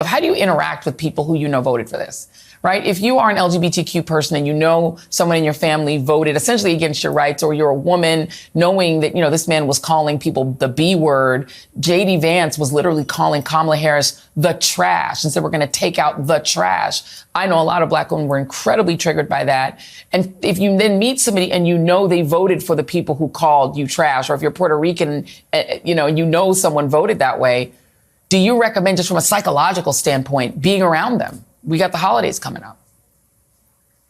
how do you interact with people who you know voted for this, right? If you are an LGBTQ person and you know someone in your family voted essentially against your rights, or you're a woman knowing that, this man was calling people the B word. J.D. Vance was literally calling Kamala Harris the trash and said, we're going to take out the trash. I know a lot of Black women were incredibly triggered by that. And if you then meet somebody and they voted for the people who called you trash, or if you're Puerto Rican, and someone voted that way, do you recommend, just from a psychological standpoint, being around them? We got the holidays coming up.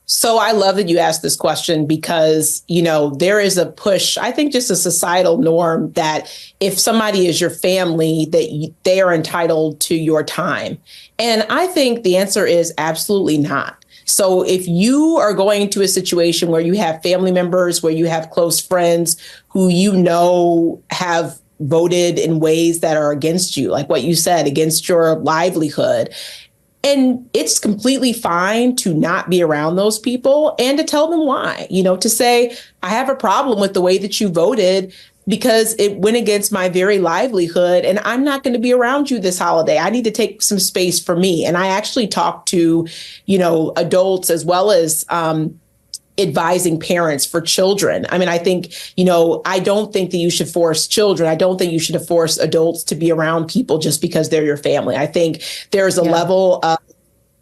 So I love that you asked this question because, there is a push, I think just a societal norm that if somebody is your family, that they are entitled to your time. And I think the answer is absolutely not. So if you are going into a situation where you have family members, where you have close friends who have voted in ways that are against you, like what you said, against your livelihood, and it's completely fine to not be around those people and to tell them why, to say, I have a problem with the way that you voted because it went against my very livelihood and I'm not going to be around you this holiday. I need to take some space for me. And I actually talk to, adults as well as advising parents for children. I mean, I think, I don't think that you should force children. I don't think you should force adults to be around people just because they're your family. I think there's a level of,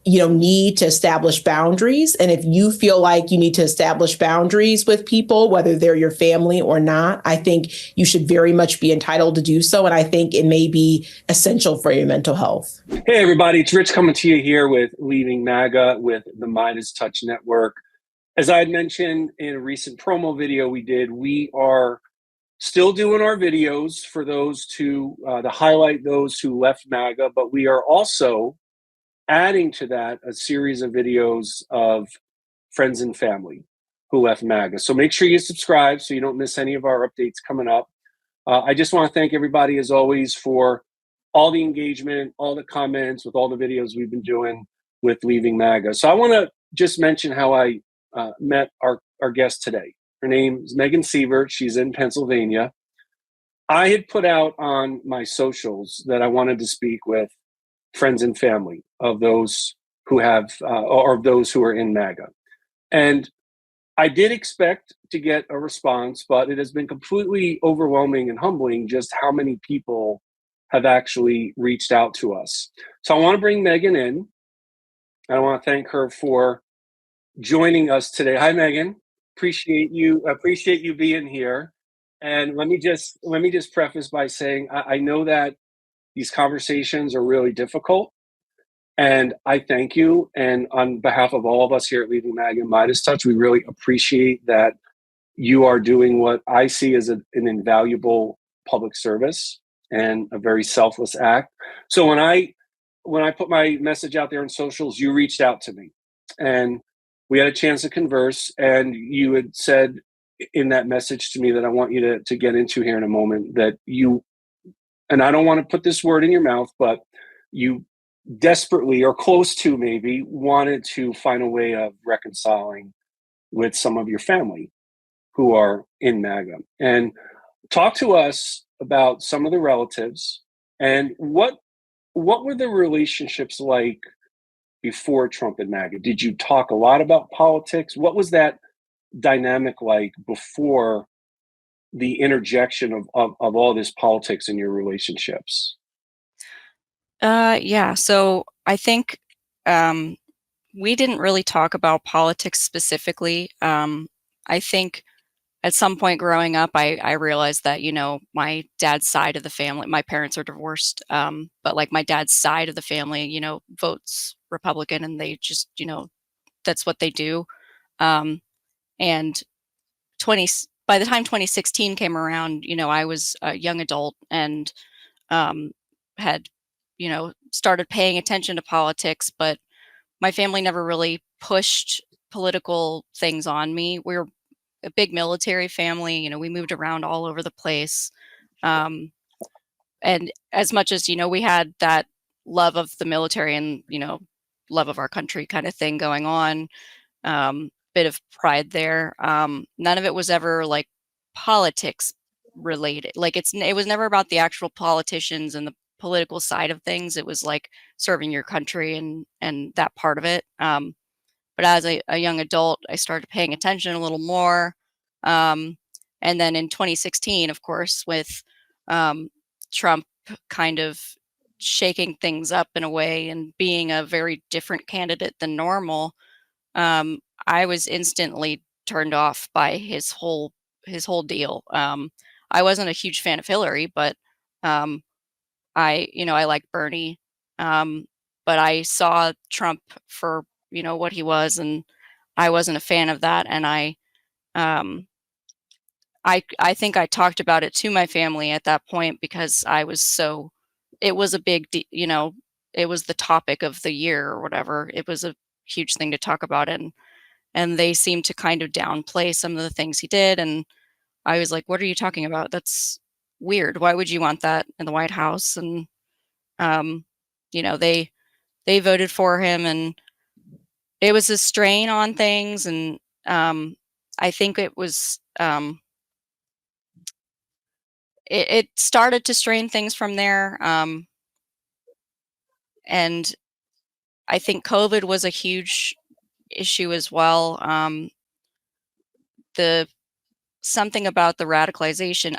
need to establish boundaries. And if you feel like you need to establish boundaries with people, whether they're your family or not, I think you should very much be entitled to do so. And I think it may be essential for your mental health. Hey, everybody. It's Rich coming to you here with Leaving MAGA with the MeidasTouch Network. As I had mentioned in a recent promo video we did, we are still doing our videos for those to highlight those who left MAGA, but we are also adding to that a series of videos of friends and family who left MAGA. So make sure you subscribe so you don't miss any of our updates coming up. I just want to thank everybody, as always, for all the engagement, all the comments with all the videos we've been doing with Leaving MAGA. So I want to just mention how I met our guest today. Her name is Megan Seivert. She's in Pennsylvania. I had put out on my socials that I wanted to speak with friends and family of those who have, or of those who are in MAGA. And I did expect to get a response, but it has been completely overwhelming and humbling just how many people have actually reached out to us. So I want to bring Megan in. I want to thank her for joining us today. Hi, Megan. Appreciate you being here. And let me just preface by saying I know that these conversations are really difficult, and I thank you. And on behalf of all of us here at Leaving MAGA and MeidasTouch, we really appreciate that you are doing what I see as an invaluable public service and a very selfless act. So when I put my message out there on socials, you reached out to me, and we had a chance to converse, and you had said in that message to me that I want you to get into here in a moment, that you, and I don't want to put this word in your mouth, but you desperately, or close to maybe, wanted to find a way of reconciling with some of your family who are in MAGA. And talk to us about some of the relatives and what were the relationships like before Trump and MAGA? Did you talk a lot about politics? What was that dynamic like before the interjection of all this politics in your relationships? Yeah. So I think we didn't really talk about politics specifically. I think at some point growing up, I realized that, my dad's side of the family, my parents are divorced, but like my dad's side of the family, votes Republican, and they just, that's what they do. And by the time 2016 came around, I was a young adult and had, started paying attention to politics, but my family never really pushed political things on me. We're a big military family. We moved around all over the place. And as much as, we had that love of the military and, love of our country kind of thing going on, bit of pride there. None of it was ever politics related. It was never about the actual politicians and the political side of things. It was like serving your country and that part of it. But as a young adult, I started paying attention a little more. And then in 2016, of course, with Trump kind of shaking things up in a way and being a very different candidate than normal, I was instantly turned off by his whole deal. I wasn't a huge fan of Hillary, but I like Bernie. But I saw Trump for what he was, and I wasn't a fan of that. And um, I think I talked about it to my family at that point because it was a it was the topic of the year or whatever. It was a huge thing to talk about, and they seemed to kind of downplay some of the things he did. And I was like, what are you talking about? That's weird. Why would you want that in the White House? And they voted for him, and it was a strain on things. And I think it was it started to strain things from there. And I think COVID was a huge issue as well. The something about the radicalization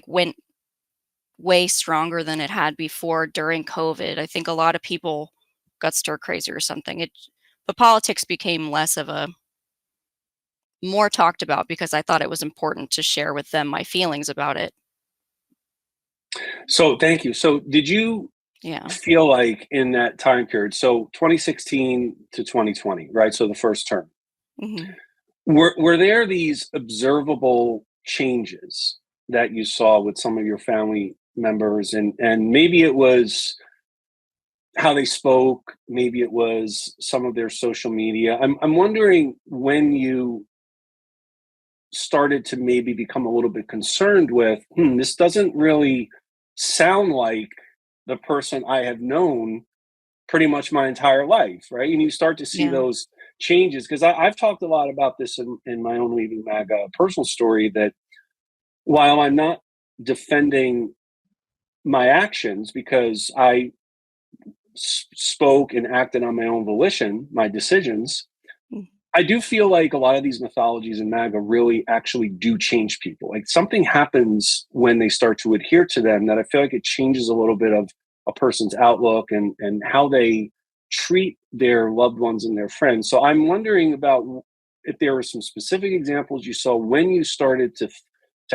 went way stronger than it had before during COVID. I think a lot of people got stir crazy or something. But politics became more talked about because I thought it was important to share with them my feelings about it. So thank you. So did you feel like in that time period, so 2016 to 2020, right? So the first term, Mm-hmm. were there these observable changes that you saw with some of your family members, and maybe it was how they spoke, maybe it was some of their social media. I'm wondering when you started to maybe become a little bit concerned with, this doesn't really sound like the person I have known pretty much my entire life, right? And you start to see those changes, because I've talked a lot about this in my own Leaving MAGA personal story, that while I'm not defending my actions because I spoke and acted on my own volition, my decisions, I do feel like a lot of these mythologies in MAGA really actually do change people. Like something happens when they start to adhere to them that I feel like it changes a little bit of a person's outlook and how they treat their loved ones and their friends. So I'm wondering about if there were some specific examples you saw when you started to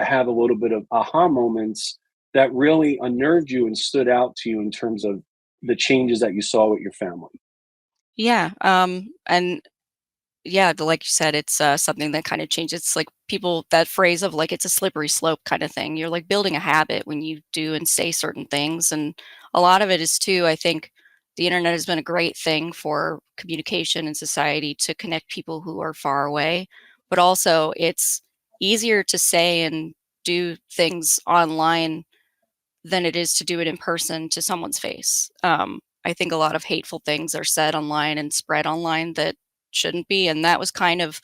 have a little bit of aha moments that really unnerved you and stood out to you in terms of the changes that you saw with your family. Yeah. And yeah, like you said, it's something that kind of changes. It's like that phrase of like it's a slippery slope kind of thing. You're like building a habit when you do and say certain things. And a lot of it is too, I think the internet has been a great thing for communication in society to connect people who are far away. But also it's easier to say and do things online than it is to do it in person to someone's face. I think a lot of hateful things are said online and spread online that shouldn't be. And that was kind of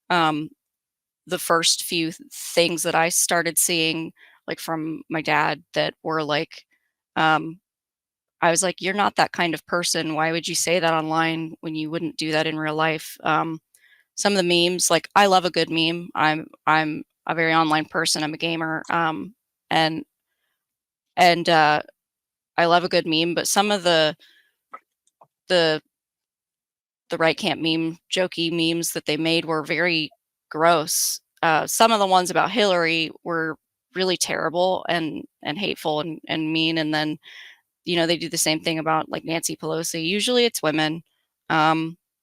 the first few things that I started seeing, like from my dad, that were like, I was like, you're not that kind of person. Why would you say that online when you wouldn't do that in real life? Some of the memes, like I love a good meme. I'm a very online person. I'm a gamer. And I love a good meme, but some of the right camp meme, jokey memes that they made were very gross. Some of the ones about Hillary were really terrible and hateful and mean. And then, they do the same thing about like Nancy Pelosi. Usually it's women,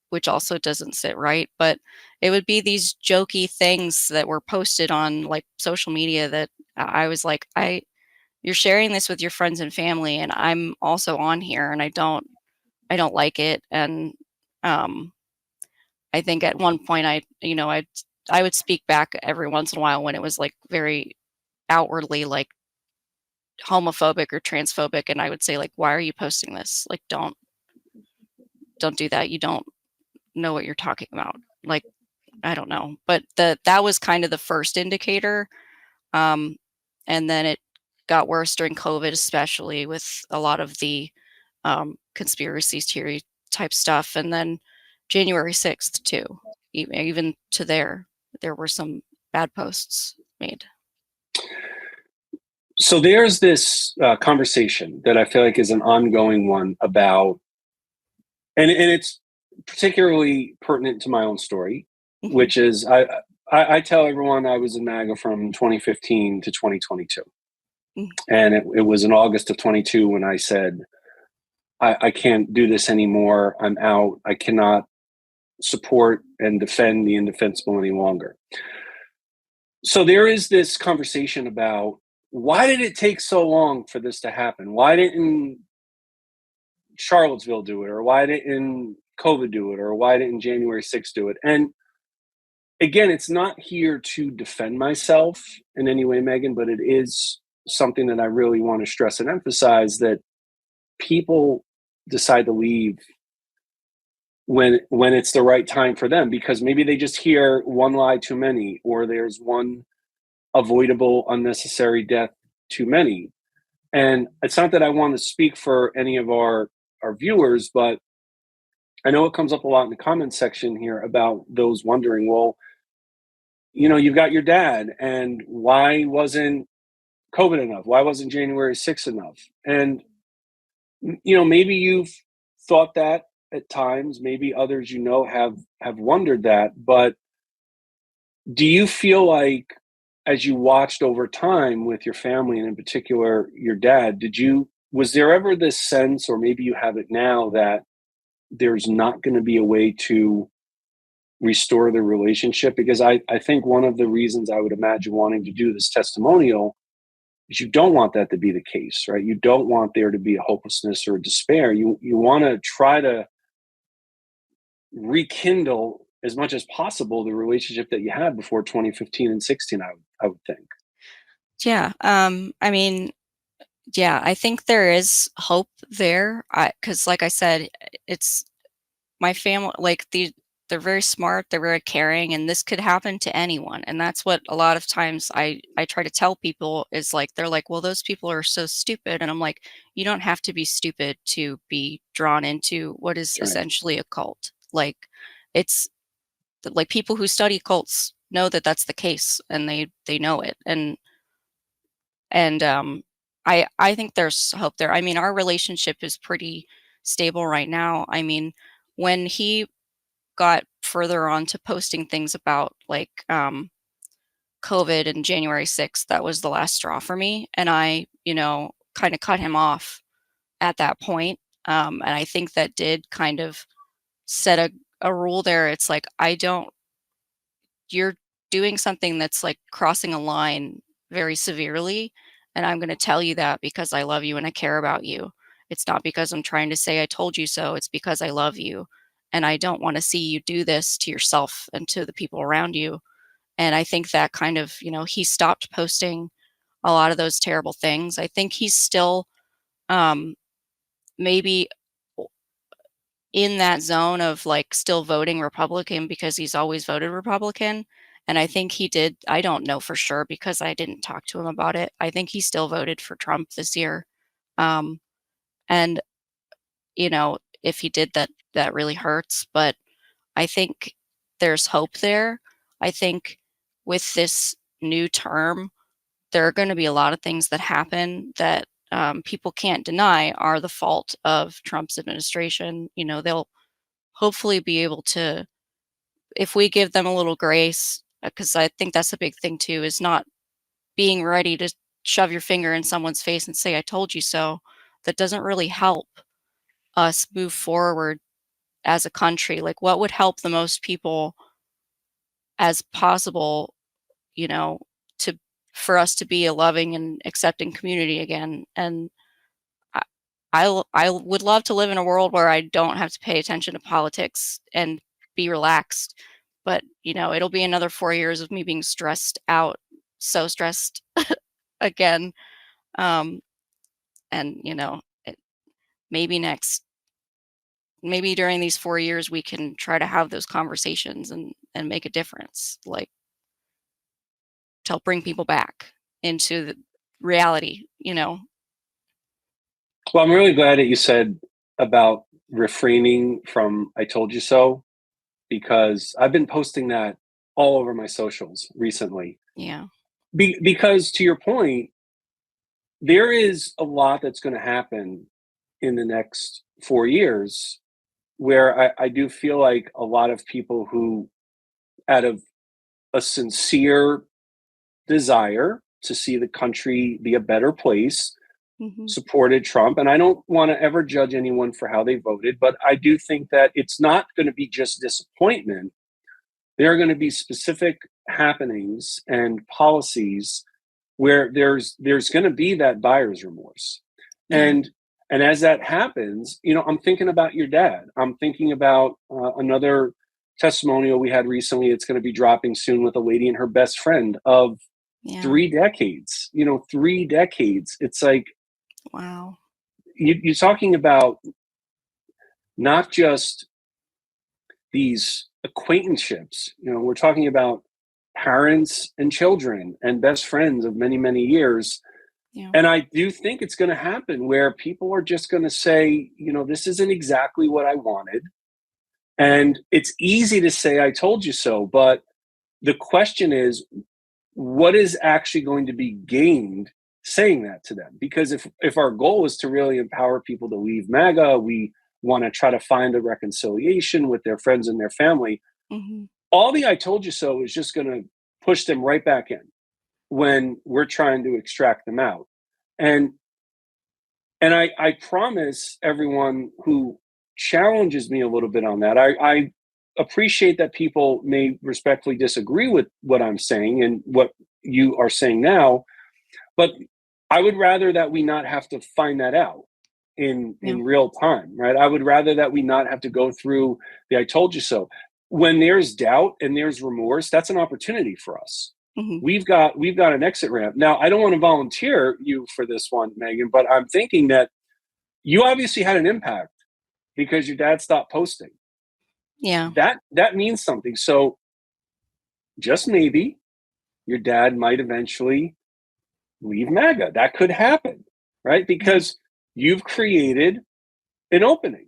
which also doesn't sit right. But it would be these jokey things that were posted on like social media that I was like, you're sharing this with your friends and family, and I'm also on here, and I don't like it. And I think at one point I would speak back every once in a while when it was like very outwardly like homophobic or transphobic, and I would say like, why are you posting this? Like don't do that. You don't know what you're talking about. Like I don't know. But that was kind of the first indicator. And then it got worse during COVID, especially with a lot of the conspiracy theory type stuff. And then January 6th too, even to there were some bad posts made. So there's this conversation that I feel like is an ongoing one about, and it's particularly pertinent to my own story, Mhm. which is I tell everyone I was in MAGA from 2015 to 2022. Mhm. And it was in August of 22 when I said, I can't do this anymore. I'm out. I cannot support and defend the indefensible any longer. So there is this conversation about, why did it take so long for this to happen? Why didn't Charlottesville do it? Or why didn't COVID do it? Or why didn't January 6th do it? And again, it's not here to defend myself in any way, Megan, but it is something that I really want to stress and emphasize, that people decide to leave when it's the right time for them, because maybe they just hear one lie too many, or there's one avoidable unnecessary death too many. And it's not that I want to speak for any of our viewers, but I know it comes up a lot in the comments section here about those wondering, well, you've got your dad, and why wasn't COVID enough? Why wasn't January 6th enough? And maybe you've thought that at times, maybe others have wondered that, but do you feel like, as you watched over time with your family, and in particular your dad, was there ever this sense, or maybe you have it now, that there's not going to be a way to restore the relationship? Because I think one of the reasons I would imagine wanting to do this testimonial is you don't want that to be the case, right? You don't want there to be a hopelessness or a despair. You want to try to rekindle as much as possible the relationship that you had before 2015 and 16, I would think. Yeah. I mean, yeah, I think there is hope there. Because like I said, it's my family, like they're very smart, they're very caring, and this could happen to anyone. And that's what a lot of times I try to tell people is, like, they're like, well, those people are so stupid. And I'm like, you don't have to be stupid to be drawn into what is Right. essentially a cult. Like, it's like people who study cults know that that's the case, and they know it. And I think there's hope there. I mean, our relationship is pretty stable right now. I mean, when he got further on to posting things about, like, COVID and January 6th, that was the last straw for me. And I, kind of cut him off at that point. And I think that did kind of set a rule there. It's like, you're doing something that's like crossing a line very severely. And I'm going to tell you that because I love you and I care about you. It's not because I'm trying to say I told you so. It's because I love you. And I don't want to see you do this to yourself and to the people around you. And I think that kind of, he stopped posting a lot of those terrible things. I think he's still maybe in that zone of, like, still voting Republican because he's always voted Republican. And I think he did. I don't know for sure because I didn't talk to him about it. I think he still voted for Trump this year. Um, and, if he did that, that really hurts. But I think there's hope there. I think with this new term, there are going to be a lot of things that happen that people can't deny are the fault of Trump's administration. They'll hopefully be able to, if we give them a little grace, because I think that's a big thing too, is not being ready to shove your finger in someone's face and say, I told you so. That doesn't really help us move forward as a country. Like, what would help the most people as possible, you know, to for us to be a loving and accepting community again. And I, I would love to live in a world where I don't have to pay attention to politics and be relaxed. But, it'll be another 4 years of me being stressed out, so stressed again. Um, and, maybe maybe during these 4 years, we can try to have those conversations and make a difference, like, to help bring people back into reality, you know. Well, I'm really glad that you said about refraining from "I told you so," because I've been posting that all over my socials recently. Yeah. Because to your point, there is a lot that's going to happen in the next 4 years where I do feel like a lot of people who, out of a sincere desire to see the country be a better place, Hmm. supported Trump. And I don't want to ever judge anyone for how they voted, but I do think that it's not going to be just disappointment. There are going to be specific happenings and policies where there's going to be that buyer's remorse. Yeah. And as that happens, I'm thinking about your dad. I'm thinking about another testimonial we had recently. It's going to be dropping soon with a lady and her best friend of Yeah. 3 decades. 3 decades. It's like Wow. you're talking about not just these acquaintanceships. We're talking about parents and children and best friends of many, many years. Yeah. And I do think it's going to happen where people are just going to say, this isn't exactly what I wanted. And it's easy to say, I told you so. But the question is, what is actually going to be gained saying that to them? Because if our goal is to really empower people to leave MAGA, we want to try to find a reconciliation with their friends and their family. Hmm. All the "I told you so" is just going to push them right back in when we're trying to extract them out. And I promise everyone who challenges me a little bit on that, I appreciate that people may respectfully disagree with what I'm saying and what you are saying now, but I would rather that we not have to find that out in Yeah. real time, right? I would rather that we not have to go through the "I told you so." When there's doubt and there's remorse, that's an opportunity for us. Hmm. We've got an exit ramp. Now, I don't want to volunteer you for this one, Megan, but I'm thinking that you obviously had an impact because your dad stopped posting. Yeah. That means something. So just maybe your dad might eventually leave MAGA. That could happen, right? Yeah. Because you've created an opening.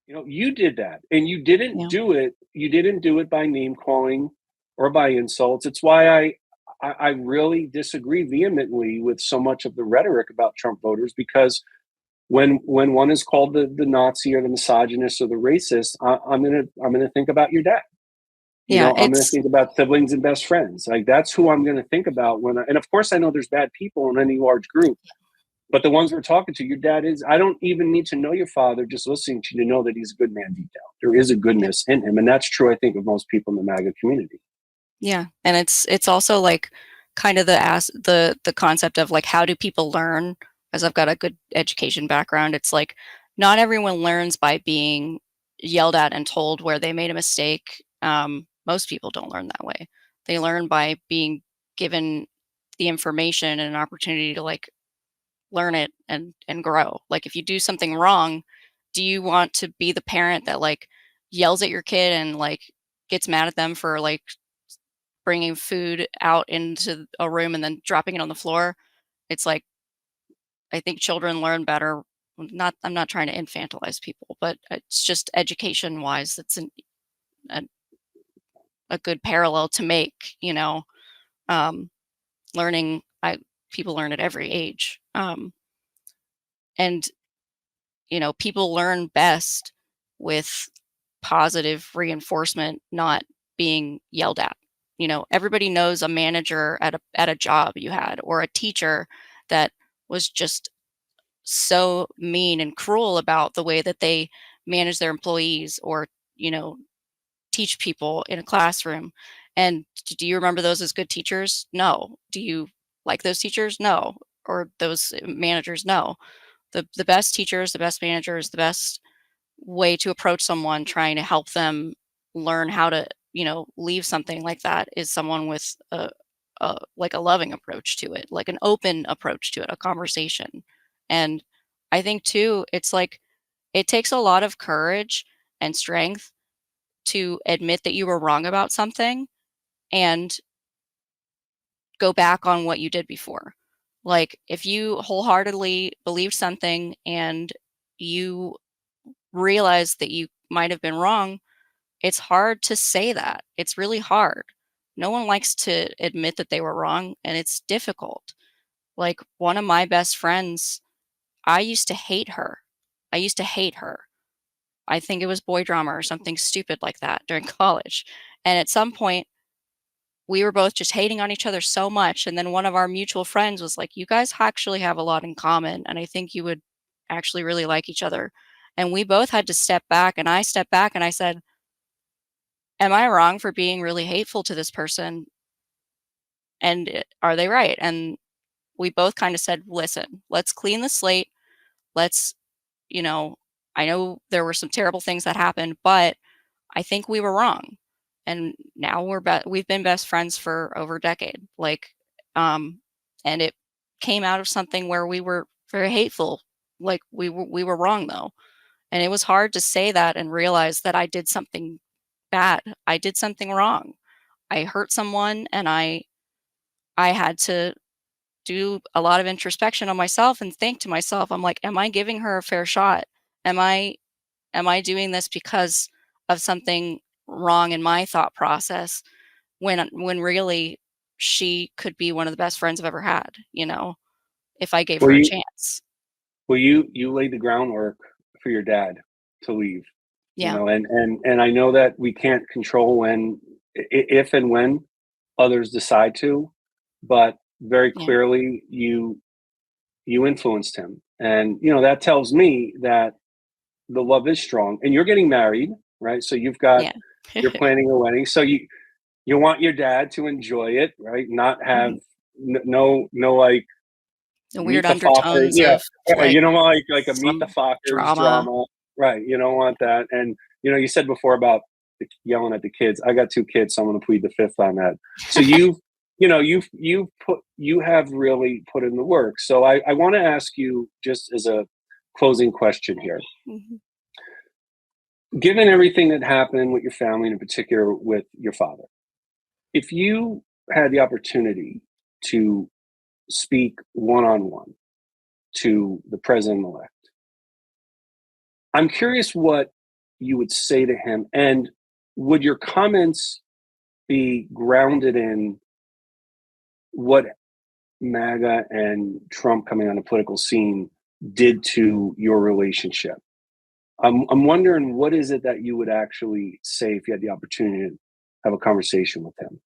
You did that, and you didn't Yeah. do it. You didn't do it by name calling or by insults. It's why I really disagree vehemently with so much of the rhetoric about Trump voters, because when one is called the Nazi or the misogynist or the racist, I'm gonna think about your dad. Yeah. I'm gonna It's think about siblings and best friends. Like, that's who I'm gonna think about and of course I know there's bad people in any large group, but the ones we're talking to, your dad is. I don't even need to know your father, just listening to you to know that he's a good man deep down. There is a yeah. goodness in him, and that's true, I think, of most people in the MAGA community. Yeah. And it's also like kind of the concept of like, how do people learn? As I've got a good education background, it's like not everyone learns by being yelled at and told where they made a mistake. Most people don't learn that way. They learn by being given the information and an opportunity to like learn it and grow. Like if you do something wrong, do you want to be the parent that like yells at your kid and like gets mad at them for like bringing food out into a room and then dropping it on the floor? It's like, I think children learn better. Not, I'm not trying to infantilize people, but it's just education wise, it's a, a good parallel to make, um, learning. People learn at every age. And people learn best with positive reinforcement, not being yelled at. Everybody knows a manager at a job you had, or a teacher that was just so mean and cruel about the way that they manage their employees, or you know teach people in a classroom. And do you remember those as good teachers? No. Do you like those teachers? No. Or those managers? No. The best teachers, the best managers, the best way to approach someone trying to help them learn how to leave something like that is someone with a loving approach to it, like an open approach to it, a conversation. And I think too, it's like it takes a lot of courage and strength to admit that you were wrong about something and go back on what you did before. Like, if you wholeheartedly believed something and you realize that you might have been wrong, it's hard to say that. It's really hard. No one likes to admit that they were wrong, and it's difficult. Like, one of my best friends, I used to hate her. I used to hate her. I think it was boy drama or something stupid like that during college. And at some point, we were both just hating on each other so much. And then one of our mutual friends was like, "You guys actually have a lot in common. And I think you would actually really like each other." And we both had to step back. And I stepped back and I said, "Am I wrong for being really hateful to this person? And are they right?" And we both kind of said, "Listen, let's clean the slate. Let's, you know, I know there were some terrible things that happened, but I think we were wrong." And now we've been best friends for over a decade. Like, and it came out of something where we were very hateful. Like, we were wrong though. And it was hard to say that and realize that I did something bad. I did something wrong. I hurt someone, and I had to do a lot of introspection on myself and think to myself, I'm like, am I giving her a fair shot? Am I doing this because of something wrong in my thought process, when really she could be one of the best friends I've ever had, if I gave Well, her a you chance. you laid the groundwork for your dad to leave, Yeah. and I know that we can't control if and when others decide to, but very Yeah. clearly you influenced him, and that tells me that the love is strong, and you're getting married, right? So Yeah. you're planning a wedding, so you want your dad to enjoy it, right? Not have Mhm. no like The meet weird the Fockers, undertones yeah, of right. like You don't want like a meet the some Fockers drama. drama, right? You don't want that, and you said before about yelling at the kids. I got two kids, so I'm going to plead the fifth on that. So you have really put in the work. So I want to ask you, just as a closing question here, Mhm. given everything that happened with your family, and in particular with your father, if you had the opportunity to speak one on one to the president elect, I'm curious what you would say to him, and would your comments be grounded in what MAGA and Trump coming on the political scene did to your relationship? I'm wondering, what is it that you would actually say if you had the opportunity to have a conversation with him?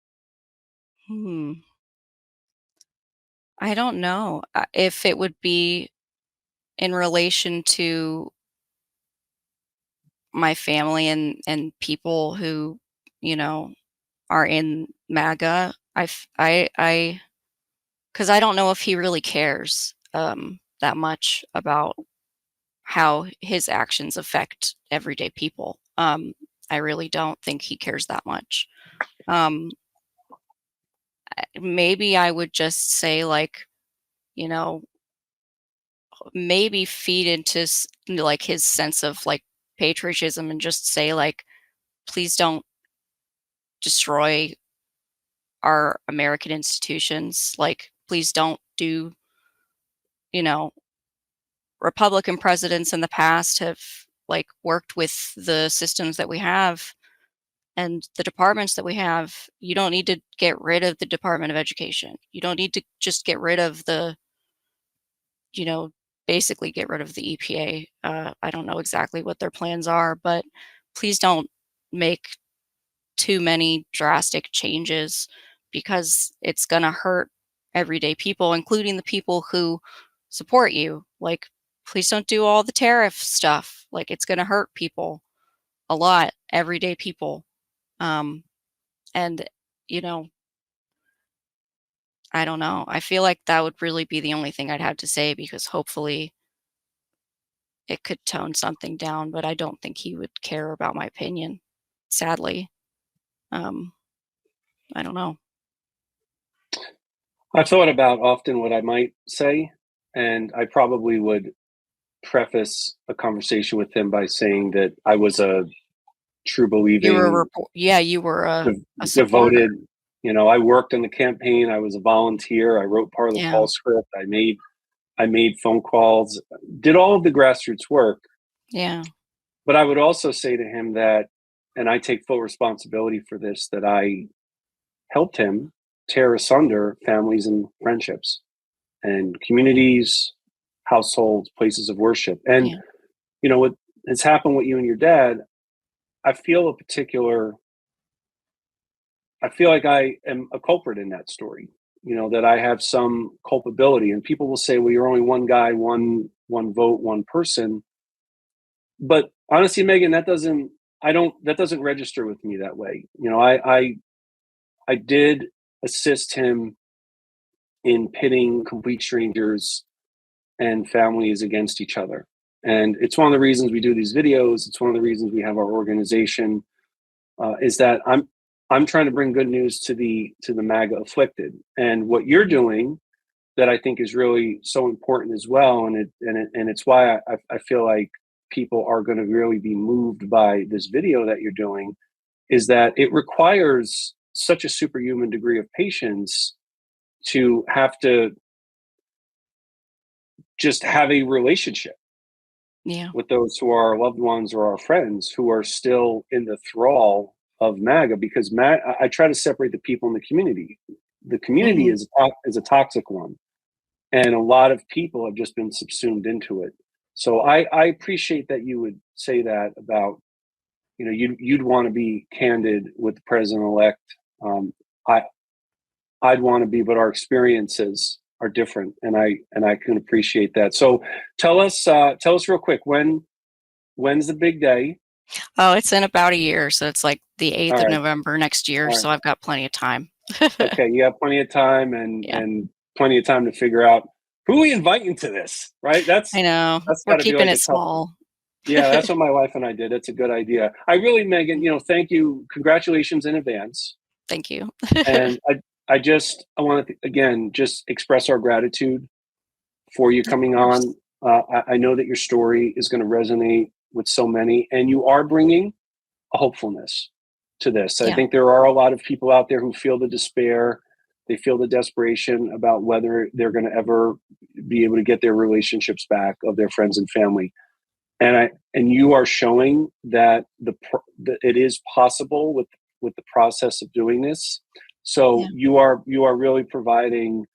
Hmm. I don't know if it would be in relation to my family and people who, you know, are in MAGA. I because I don't know if he really cares that much about how his actions affect everyday people. I really don't think he cares that much. Um, Maybe I would just say, like, you know, maybe feed into like his sense of like patriotism, and just say, like, please don't destroy our American institutions. Like, please don't do, you know, Republican presidents in the past have like worked with the systems that we have and the departments that we have. You don't need to get rid of the Department of Education. You don't need to just get rid of you know, basically get rid of the EPA. I don't know exactly what their plans are, but please don't make too many drastic changes, because it's going to hurt everyday people, including the people who support you. Like, please don't do all the tariff stuff. Like, it's going to hurt people a lot, everyday people. Um, and, you know, I don't know. I feel like that would really be the only thing I'd have to say, because hopefully it could tone something down, but I don't think he would care about my opinion, sadly. Um, I don't know. I've thought about often what I might say, and I probably would preface a conversation with him by saying that I was a true You were a believing, yeah, you were a devoted supporter. You know, I worked in the campaign. I was a volunteer. I wrote part of the call script. I made phone calls, did all of the grassroots work. Yeah. But I would also say to him that, and I take full responsibility for this, that I helped him tear asunder families and friendships and communities, households, places of worship. And, you know, what has happened with you and your dad, I feel like I am a culprit in that story, you know, that I have some culpability. And people will say, well, you're only one guy, one vote, one person. But honestly, Megan, that doesn't register with me that way. You know, I did assist him in pitting complete strangers and families against each other. And it's one of the reasons we do these videos. It's one of the reasons we have our organization, is that I'm trying to bring good news to the MAGA afflicted. And what you're doing that I think is really so important as well. And it's why I feel like people are going to really be moved by this video that you're doing, is that it requires such a superhuman degree of patience to have to just have a relationship with those who are our loved ones or our friends who are still in the thrall of MAGA, because I try to separate the people in the community. The community is a toxic one, and a lot of people have just been subsumed into it. So I appreciate that you would say that about, you know, you'd want to be candid with the president-elect. I'd want to be, but our experiences are different, and I can appreciate that. So tell us real quick, when's the big day? Oh, it's in about a year, so it's like the 8th of November next year. So I've got plenty of time. Okay, you have plenty of time and plenty of time to figure out who we inviting to this, right? I know. We're keeping it small. Yeah, that's what my wife and I did. It's a good idea. I really, Megan, you know, thank you. Congratulations in advance. Thank you. And I want to, again, just express our gratitude for you coming on. I know that your story is going to resonate with so many, and you are bringing a hopefulness to this. I think there are a lot of people out there who feel the despair. They feel the desperation about whether they're going to ever be able to get their relationships back of their friends and family. And you are showing that it is possible with the process of doing this. So you are really providing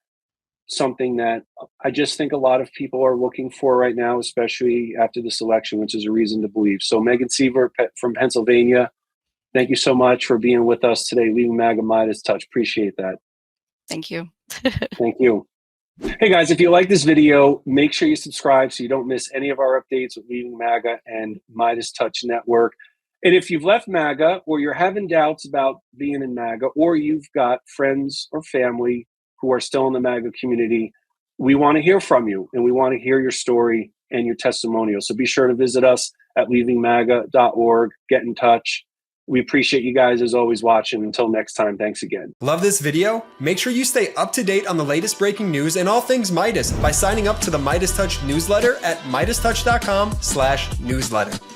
something that I just think a lot of people are looking for right now, especially after this election, which is a reason to believe. So Megan Seivert from Pennsylvania, thank you so much for being with us today. Leaving MAGA, MeidasTouch. Appreciate that. Thank you. Thank you. Hey guys, if you like this video, make sure you subscribe so you don't miss any of our updates with Leaving MAGA and MeidasTouch Network. And if you've left MAGA, or you're having doubts about being in MAGA, or you've got friends or family who are still in the MAGA community, we want to hear from you, and we want to hear your story and your testimonial. So be sure to visit us at leavingmaga.org. Get in touch. We appreciate you guys as always watching. Until next time, thanks again. Love this video? Make sure you stay up to date on the latest breaking news and all things Meidas by signing up to the MeidasTouch newsletter at meidastouch.com/newsletter.